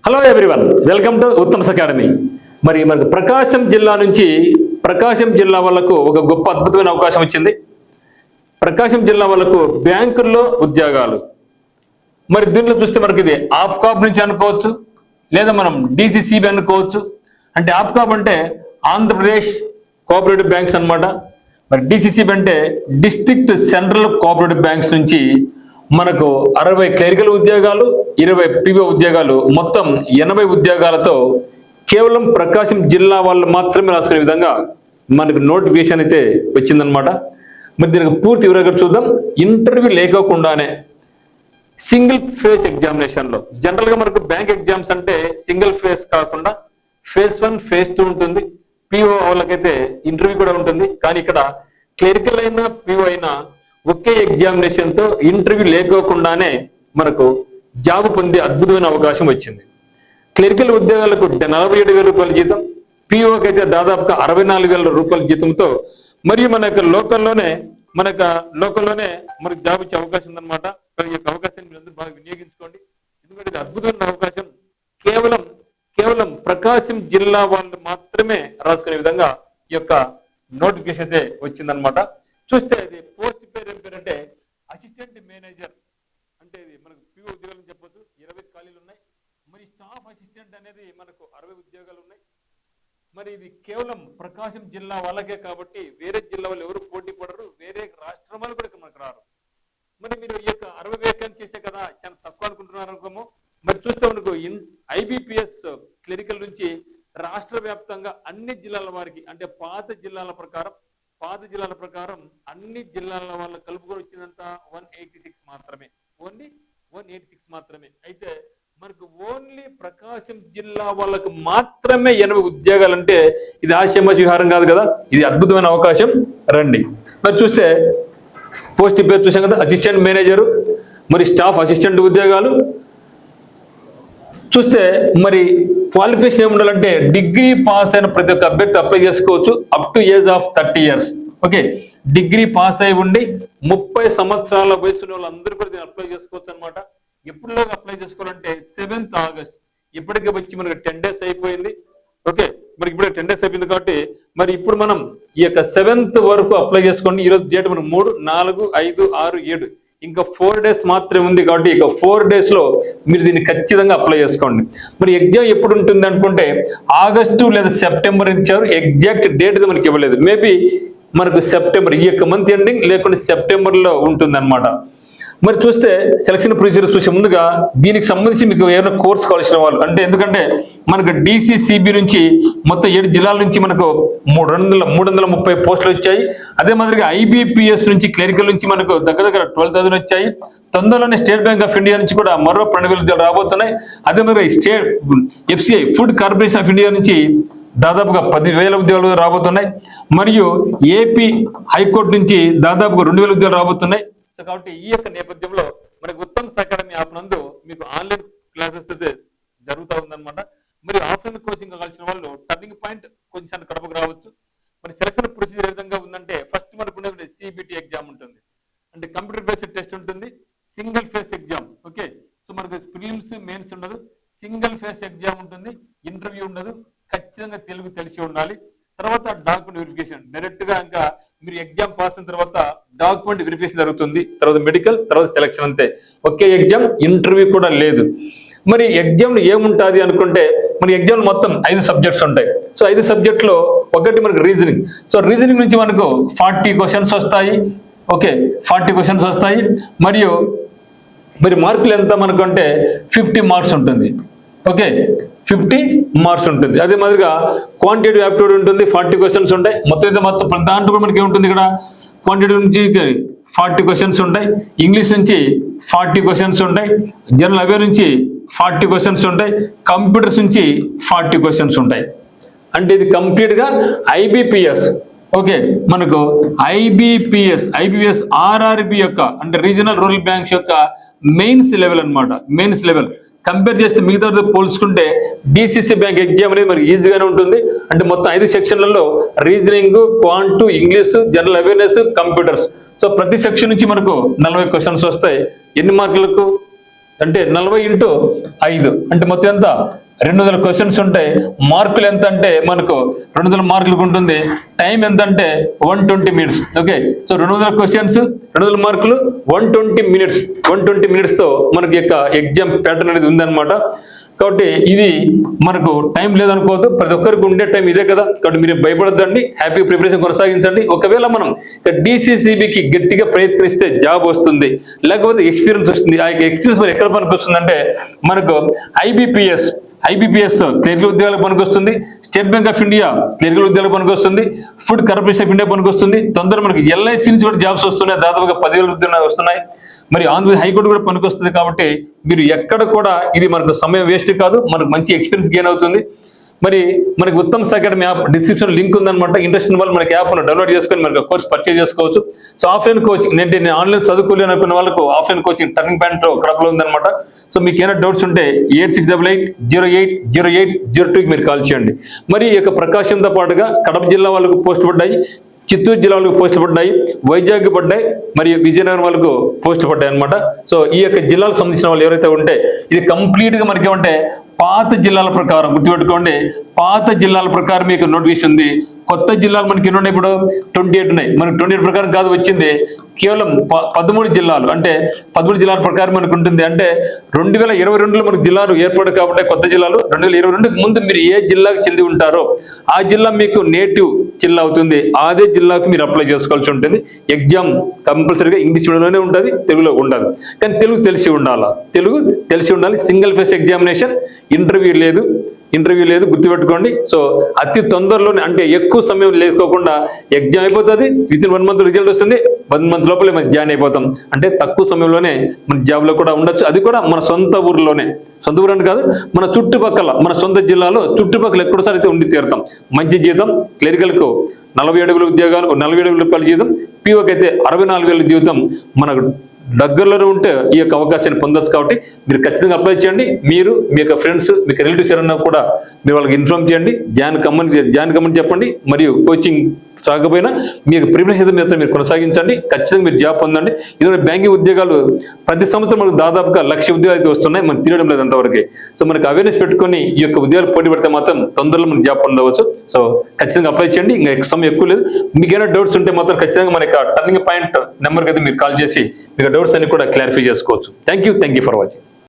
Hello everyone, welcome to Uttam's academy. మనకు ప్రకాశం జిల్లా నుంచి ప్రకాశం జిల్లా వాళ్ళకు ఒక గొప్ప అద్భుతమైన అవకాశం వచ్చింది. ప్రకాశం జిల్లా వాళ్ళకు బ్యాంకుల్లో ఉద్యోగాలు. దీనిలో చూస్తే మనకి ఇది ఆప్కాబ్ నుంచి అనుకోవచ్చు, లేదా మనం డిసిసిబి అనుకోవచ్చు. అంటే ఆప్కాబ్ అంటే ఆంధ్రప్రదేశ్ కోఆపరేటివ్ బ్యాంక్స్ అన్నమాట. డిసిసిబి అంటే డిస్ట్రిక్ట్ సెంట్రల్ కోఆపరేటివ్ బ్యాంక్స్ నుంచి మనకు 60 క్లరికల్ ఉద్యోగాలు, 20 పిఓ ఉద్యోగాలు, మొత్తం 80 ఉద్యోగాలతో కేవలం ప్రకాశం జిల్లా వాళ్ళు మాత్రమే రాసుకునే విధంగా మనకు నోటిఫికేషన్ అయితే వచ్చిందనమాట. దీనికి పూర్తి వివరంగా చూద్దాం. ఇంటర్వ్యూ లేకోకుండానే సింగిల్ ఫేజ్ ఎగ్జామినేషన్లో, జనరల్గా మనకు బ్యాంక్ ఎగ్జామ్స్ అంటే సింగిల్ ఫేజ్ కాకుండా ఫేజ్ 1, ఫేజ్ 2 ఉంటుంది. పిఓ వాళ్ళకైతే ఇంటర్వ్యూ కూడా ఉంటుంది. కానీ ఇక్కడ క్లరికల్ అయినా పిఓ అయినా ఒకే ఎగ్జామినేషన్ తో ఇంటర్వ్యూ లేకోకుండానే మనకు జాబ్ పొందే అద్భుతమైన అవకాశం వచ్చింది. క్లరికల్ ఉద్యోగాలకు 47,000 రూపాయల జీతం, పిఓకి అయితే దాదాపుగా 64,000 రూపాయల జీతంతో మరియు మన యొక్క లోకల్లోనే మనకు జాబ్ ఇచ్చే అవకాశం ఉందన్నమాట. ఈ యొక్క అవకాశాన్ని మీరు అందరూ బాగా వినియోగించుకోండి. ఎందుకంటే ఇది అద్భుతమైన అవకాశం. కేవలం ప్రకాశం జిల్లా వాళ్ళు మాత్రమే రాసుకునే విధంగా ఈ యొక్క నోటిఫికేషన్ అయితే వచ్చిందనమాట. చూస్తే అది పోస్ట్ పేరు ఏం పేరు అంటే అసిస్టెంట్ మేనేజర్. అంటే ఇది మనకు పిఓ ఉద్యోగాలు చెప్పొచ్చు, 20 ఖాళీలు ఉన్నాయి. స్టాఫ్ అసిస్టెంట్ అనేది మనకు 60 ఉద్యోగాలు ఉన్నాయి. ఇది కేవలం ప్రకాశం జిల్లా వాళ్ళకే కాబట్టి వేరే జిల్లా వాళ్ళు ఎవరు పోటీ పడరు, వేరే రాష్ట్రం వాళ్ళు కూడా మనకు రారు. మీరు ఈ యొక్క 60 వేకెన్సీసే కదా చాలా తక్కువ అనుకుంటున్నారు అనుకోము. చూస్తే మనకు ఐబిపిఎస్ క్లరికల్ నుంచి రాష్ట్ర వ్యాప్తంగా అన్ని జిల్లాల వారికి, అంటే పాత జిల్లాల ప్రకారం అన్ని జిల్లాల వాళ్ళు కలుపుకొని వచ్చినంత 186 మాత్రమే. ఓన్లీ 186 మాత్రమే. అయితే మనకు ఓన్లీ ప్రకాశం జిల్లా వాళ్ళకు మాత్రమే 80 ఉద్యోగాలు అంటే ఇది ఆశయమాషి విహారం కాదు కదా. ఇది అద్భుతమైన అవకాశం. రండి చూస్తే పోస్ట్ పేరు చూసాం కదా, అసిస్టెంట్ మేనేజరు, స్టాఫ్ అసిస్టెంట్ ఉద్యోగాలు. చూస్తే క్వాలిఫికేషన్ ఏమి ఉండాలంటే డిగ్రీ పాస్ అయిన ప్రతి ఒక్క అభ్యర్థి అప్లై చేసుకోవచ్చు, up to age of 30 years. Okay, degree pass అయి ఉండి 30 సంవత్సరాల వయసు వాళ్ళందరూ కూడా దీన్ని అప్లై చేసుకోవచ్చు అనమాట. ఎప్పుడులోగా అప్లై చేసుకోవాలంటే 7th August. ఇప్పటికే వచ్చి మనకి 10 days అయిపోయింది. ఓకే, ఇప్పుడు 10 days అయిపోయింది కాబట్టి ఇప్పుడు మనం ఈ యొక్క 7th వరకు అప్లై చేసుకోండి. ఈరోజు డేట్ మనకు 3, 4, 5, 6, 7 ఇంకా 4 days మాత్రమే ఉంది కాబట్టి ఇక 4 days లో మీరు దీన్ని ఖచ్చితంగా అప్లై చేసుకోండి. ఎగ్జామ్ ఎప్పుడు ఉంటుంది అనుకుంటే ఆగస్టు లేదా సెప్టెంబర్ ఇచ్చారు. ఎగ్జాక్ట్ డేట్ మనకి ఇవ్వలేదు. మేబీ మనకు సెప్టెంబర్, ఈ యొక్క మంత్ ఎండింగ్ లేకుంటే సెప్టెంబర్లో ఉంటుంది అనమాట. చూస్తే సెలక్షన్ ప్రొసీజర్ చూసే ముందుగా దీనికి సంబంధించి మీకు ఏమైనా కోర్స్ కావాల్సిన వాళ్ళు అంటే, ఎందుకంటే మనకు డిసిసిబి నుంచి మొత్తం 7 జిల్లాల నుంచి మనకు 330 పోస్టులు వచ్చాయి. అదే మాదిరిగా ఐబిపిఎస్ నుంచి క్లరికల్ నుంచి మనకు దగ్గర 12,000 వచ్చాయి. తొందరలోనే స్టేట్ బ్యాంక్ ఆఫ్ ఇండియా నుంచి కూడా మరో 12,000 ఉద్యోగాలు రాబోతున్నాయి. అదే మాదిరిగా FCI food corporation of India నుంచి దాదాపుగా 10,000 ఉద్యోగాలు రాబోతున్నాయి. మరియు ఏపీ హైకోర్టు నుంచి దాదాపుగా 2,000 ఉద్యోగాలు రాబోతున్నాయి. కాబట్టి ఈ యొక్క నేపథ్యంలో మనకు ఉత్తమ్స్ అకాడమీ యాప్ నందు మీకు ఆన్లైన్ క్లాసెస్ అయితే జరుగుతూ ఉందన్నమాట. ఆఫ్లైన్ కోచింగ్ కావాల్సిన వాళ్ళు టర్నింగ్ పాయింట్ కొంచెం కడపకు రావచ్చు. సెలక్షన్ ప్రొసీజర్ ఏ విధంగా ఉందంటే ఫస్ట్ మనకు ఉండేది సిబిటి ఎగ్జామ్ ఉంటుంది, అంటే కంప్యూటర్ బేస్డ్ టెస్ట్ ఉంటుంది. Single phase exam. ఓకే, మనకు ప్రిలిమ్స్ మెయిన్స్ ఉండదు, సింగిల్ ఫేస్ ఎగ్జామ్ ఉంటుంది. ఇంటర్వ్యూ ఉండదు, ఖచ్చితంగా తెలుగు తెలిసి ఉండాలి. తర్వాత డాక్యుమెంట్ వెరిఫికేషన్ డైరెక్ట్ గా ఇంకా మీరు ఎగ్జామ్ పాస్ అయిన తర్వాత డాక్యుమెంట్ వెరిఫికేషన్ జరుగుతుంది. తర్వాత మెడికల్, తర్వాత సెలక్షన్. అంతే, ఒకే ఎగ్జామ్, ఇంటర్వ్యూ కూడా లేదు. ఎగ్జామ్ ఏముంటుంది అనుకుంటే ఎగ్జామ్ మొత్తం 5 సబ్జెక్ట్స్ ఉంటాయి. 5 సబ్జెక్టులో ఒకటి మనకు రీజనింగ్. రీజనింగ్ నుంచి మనకు 40 క్వశ్చన్స్ వస్తాయి. ఓకే, 40 క్వశ్చన్స్ వస్తాయి. మరియు మార్కులు ఎంత మనకు అంటే 50 మార్క్స్ ఉంటుంది. ఓకే, 50 మార్క్స్ ఉంటుంది. అదే మాదిరిగా క్వాంటిటేటివ్ యాప్టిట్యూడ్ ఉంటుంది, 40 క్వశ్చన్స్ ఉంటాయి. మొత్తం దాంట్లో కూడా మనకి ఏముంటుంది, ఇక్కడ క్వాంటిటేటివ్ నుంచి 40 క్వశ్చన్స్ ఉంటాయి, ఇంగ్లీష్ నుంచి 40 క్వశ్చన్స్ ఉంటాయి, జనరల్ అవేర్ నుంచి 40 క్వశ్చన్స్ ఉంటాయి, కంప్యూటర్స్ నుంచి 40 క్వశ్చన్స్ ఉంటాయి. అంటే ఇది కంప్లీట్ గా ఐబిపిఎస్. ఓకే, మనకు ఐబిపిఎస్ ఆర్ఆర్బి యొక్క అంటే రీజనల్ రూరల్ బ్యాంక్స్ యొక్క మెయిన్స్ లెవెల్ అనమాట. మెయిన్స్ లెవెల్ కంపేర్ చేస్తే మిగతా పోల్చుకుంటే డిసిసి బ్యాంక్ ఎగ్జామ్ అనేది ఈజీగానే ఉంటుంది. అంటే మొత్తం 5 సెక్షన్లలో reasoning, quant, English, general awareness, computers. ప్రతి సెక్షన్ నుంచి మనకు 40 క్వశ్చన్స్ వస్తాయి. ఎన్ని మార్కులకు? అంటే 40 ఇంటూ 5 అంటే మొత్తం ఎంత 200 క్వశ్చన్స్ ఉంటాయి. మార్కులు ఎంత అంటే మనకు 200 మార్కులకు ఉంటుంది. టైం ఎంత అంటే 120 మినిట్స్. ఓకే, సో 200 క్వశ్చన్స్ 200 మార్కులు 120 మినిట్స్. 120 మినిట్స్ తో మనకి యొక్క ఎగ్జామ్ ప్యాటర్న్ అనేది ఉందన్నమాట. కాబట్టి ఇది మనకు టైం లేదనుకోవద్దు, ప్రతి ఒక్కరికి ఉండే టైం ఇదే కదా. కాబట్టి మీరు భయపడద్దండి, హ్యాపీ ప్రిపరేషన్ కొనసాగించండి. ఒకవేళ మనం DCCBకి గట్టిగా ప్రయత్నిస్తే జాబ్ వస్తుంది, లేకపోతే ఎక్స్పీరియన్స్ వస్తుంది. ఆ ఎక్స్పీరియన్స్ మరి ఎక్కడ పనికి వస్తుందంటే మనకు IBPS క్లరికల్ ఉద్యోగాలకు పనికొస్తుంది, state bank of India clerical ఉద్యోగాలకు పనికొస్తుంది, ఫుడ్ కార్పొరేషన్ ఆఫ్ ఇండియా పనికొస్తుంది. తొందరగా మనకి LIC నుంచి కూడా జాబ్స్ వస్తున్నాయి, దాదాపుగా 10,000 ఉద్యోగాలు వస్తున్నాయి. మరి ఆంధ్రప్రదేశ్ హైకోర్టు కూడా పనికొస్తుంది. కాబట్టి మీరు ఎక్కడ కూడా ఇది మనకు సమయం వేస్ట్ కాదు, మనకు మంచి ఎక్స్పీరియన్స్ గెయిన్ అవుతుంది. మరి మనకి Uttam academy app description link ఉందన్నమాట. ఇంట్రెస్ట్ ఉన్న వాళ్ళు మనకి యాప్ను డౌన్లోడ్ చేసుకొని మనకు కోర్స్ పర్చేజ్ చేసుకోవచ్చు. సో ఆఫ్లైన్ కోచింగ్ నేను ఆన్లైన్ చదువుకోలేను అనుకున్న వాళ్ళకు ఆఫ్లైన్ కోచింగ్ టర్నింగ్ పాయింట్ కడపలో ఉందన్నమాట. సో మీకు ఏమైనా డౌట్స్ ఉంటే 8688080802కి మీరు కాల్ చేయండి. మరి ఈ యొక్క ప్రకాశంతో పాటుగా కడప జిల్లా వాళ్ళకు పోస్ట్ పడ్డాయి, చిత్తూరు జిల్లా వాళ్ళకు పోస్టులు పడ్డాయి, వైజాగ్ పడ్డాయి, మరియు విజయనగరం వాళ్ళకు పోస్టులు పడ్డాయి అనమాట. సో ఈ యొక్క జిల్లాలకు సంబంధించిన వాళ్ళు ఎవరైతే ఉంటే ఇది కంప్లీట్ గా మనకి ఏమంటే పాత జిల్లాల ప్రకారం గుర్తుపెట్టుకోండి. పాత జిల్లాల ప్రకారం మీకు నోటిఫికేషన్ ఉంది. కొత్త జిల్లాలు మనకి ఎన్ని ఉన్నాయి? ఇప్పుడు 28 ఉన్నాయి. మనకి 28 ప్రకారం కాదు వచ్చింది, కేవలం 13 జిల్లాలు. అంటే 13 జిల్లాల ప్రకారం మనకు ఉంటుంది. అంటే 2022లో మనకు జిల్లాలు ఏర్పడు కాబట్టి కొత్త జిల్లాలు 2022కి ముందు మీరు ఏ జిల్లాకు చెంది ఉంటారో ఆ జిల్లా మీకు నేటివ్ జిల్లా అవుతుంది. అదే జిల్లాకు మీరు అప్లై చేసుకోవాల్సి ఉంటుంది. ఎగ్జామ్ కంపల్సరీగా ఇంగ్లీష్ మీడియంలోనే ఉంటుంది, తెలుగులో ఉండదు. కానీ తెలుగు తెలిసి ఉండాలి. సింగిల్ ఫేస్ ఎగ్జామినేషన్, ఇంటర్వ్యూ లేదు గుర్తుపెట్టుకోండి. సో అతి తొందరలోనే, అంటే ఎక్కువ సమయం లేకోకుండా ఎగ్జామ్ అయిపోతుంది. వితిన్ 1 మంత్ రిజల్ట్ వస్తుంది. 1 మంత్ లోపలే మనం జాయిన్ అయిపోతాం. అంటే తక్కువ సమయంలోనే మన జాబ్లో కూడా ఉండొచ్చు. అది కూడా మన సొంత ఊరిలోనే. సొంత ఊరు అని కాదు, మన చుట్టుపక్కల, మన సొంత జిల్లాలో చుట్టుపక్కల ఎక్కడోసారి అయితే ఉండి తీరుతాం. మంచి జీతం, క్లరికల్కు 47,000 ఉద్యోగాలు, 47,000 రూపాయల జీతం, POకి అయితే 64,000 జీతం మనకు దగ్గరలోనే ఉంటే ఈ యొక్క అవకాశాన్ని పొందొచ్చు. కాబట్టి మీరు ఖచ్చితంగా అప్లై చేయండి. మీరు మీ యొక్క ఫ్రెండ్స్, మీకు రిలేటివ్స్ ఎవరన్నా కూడా మీరు వాళ్ళకి ఇన్ఫార్మ్ చేయండి, జాయిన్ కమ్మని చెప్పండి. మరియు కోచింగ్ రాకపోయినా మీ యొక్క ప్రిపరేషన్ మీద మీరు కొనసాగించండి. ఖచ్చితంగా మీరు జాబ్ పొందండి. ఇలాంటి బ్యాంకింగ్ ఉద్యోగాలు ప్రతి సంవత్సరం మనకు దాదాపుగా 1,00,000 ఉద్యోగాలు అయితే వస్తున్నాయి, మనకు తీయడం లేదు అంతవరకే. సో మనకు అవేర్నెస్ పెట్టుకొని ఈ యొక్క ఉద్యోగాలు పోటీ పడితే మాత్రం తొందరలో మనం జాబ్ పొందవచ్చు. సో ఖచ్చితంగా అప్లై చేయండి. ఇంకా సమయం ఎక్కువ లేదు. మీకు ఏమైనా డౌట్స్ ఉంటే మాత్రం ఖచ్చితంగా మన యొక్క టర్నింగ్ పాయింట్ నెంబర్కి అయితే మీరు కాల్ చేసి మీకు డౌట్స్ అన్ని కూడా క్లారిఫై చేసుకోవచ్చు. Thank you for watching.